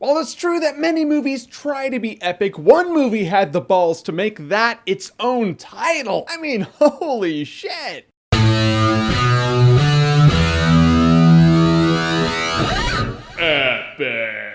While it's true that many movies try to be epic, one movie had the balls to make that its own title. I mean, holy shit. Epic.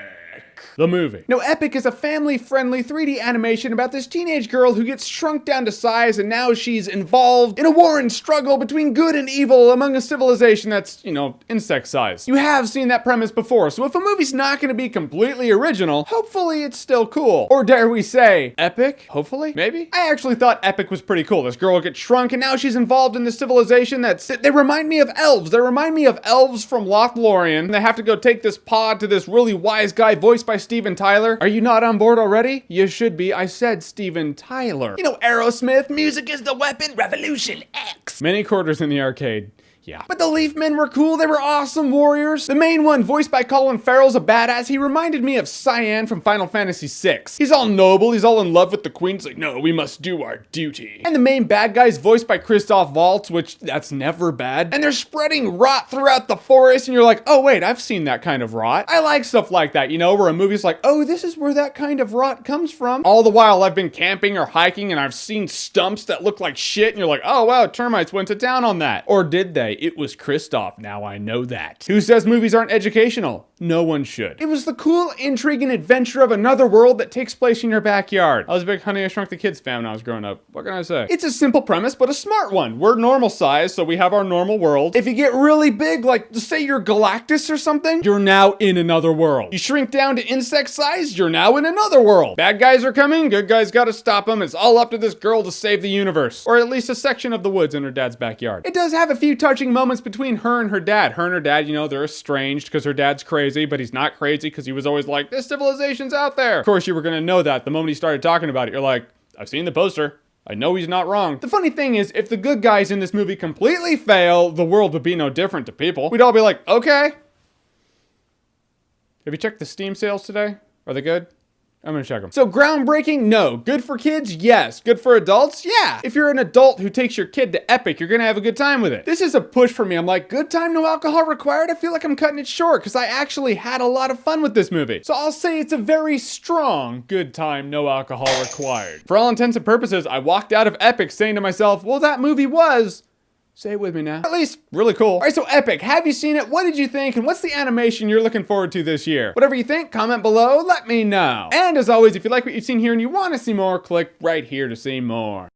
The movie. Now, Epic is a family-friendly 3D animation about this teenage girl who gets shrunk down to size, and now she's involved in a war and struggle between good and evil among a civilization that's, insect size. You have seen that premise before, so if a movie's not going to be completely original, hopefully it's still cool. Or dare we say, epic? Hopefully? Maybe? I actually thought Epic was pretty cool. This girl gets shrunk, and now she's involved in this civilization they remind me of elves. They remind me of elves from Lothlorien. They have to go take this pod to this really wise guy voiced by Steven Tyler. Are you not on board already? You should be. I said Steven Tyler. Aerosmith, music is the weapon, Revolution X. Many quarters in the arcade. Yeah. But the Leafmen were cool. They were awesome warriors. The main one, voiced by Colin Farrell's a badass. He reminded me of Cyan from Final Fantasy VI. He's all noble. He's all in love with the queen. He's like, no, we must do our duty. And the main bad guy's voiced by Christoph Waltz, which that's never bad. And they're spreading rot throughout the forest. And you're like, oh wait, I've seen that kind of rot. I like stuff like that, where a movie's like, oh, this is where that kind of rot comes from. All the while I've been camping or hiking and I've seen stumps that look like shit. And you're like, oh wow, termites went to town on that. Or did they? It was Christoph, now I know that. Who says movies aren't educational? No one should. It was the cool intrigue and adventure of another world that takes place in your backyard. I was a big Honey, I Shrunk the Kids fan when I was growing up. What can I say? It's a simple premise, but a smart one. We're normal size, so we have our normal world. If you get really big, like say you're Galactus or something, you're now in another world. You shrink down to insect size, you're now in another world. Bad guys are coming, good guys gotta stop them. It's all up to this girl to save the universe. Or at least a section of the woods in her dad's backyard. It does have a few touching moments between her and her dad. Her and her dad, they're estranged because her dad's crazy, but he's not crazy because he was always like, this civilization's out there. Of course, you were gonna know that the moment he started talking about it. You're like, I've seen the poster. I know he's not wrong. The funny thing is, if the good guys in this movie completely fail, the world would be no different to people. We'd all be like, okay. Have you checked the Steam sales today? Are they good? I'm gonna check them. So groundbreaking? No. Good for kids? Yes. Good for adults? Yeah. If you're an adult who takes your kid to Epic, you're gonna have a good time with it. This is a push for me. I'm like, good time, no alcohol required? I feel like I'm cutting it short because I actually had a lot of fun with this movie. So I'll say it's a very strong good time, no alcohol required. For all intents and purposes, I walked out of Epic saying to myself, well, that movie was... Say it with me now. At least, really cool. All right, so Epic, have you seen it? What did you think? And what's the animation you're looking forward to this year? Whatever you think, comment below, let me know. And as always, if you like what you've seen here and you want to see more, click right here to see more.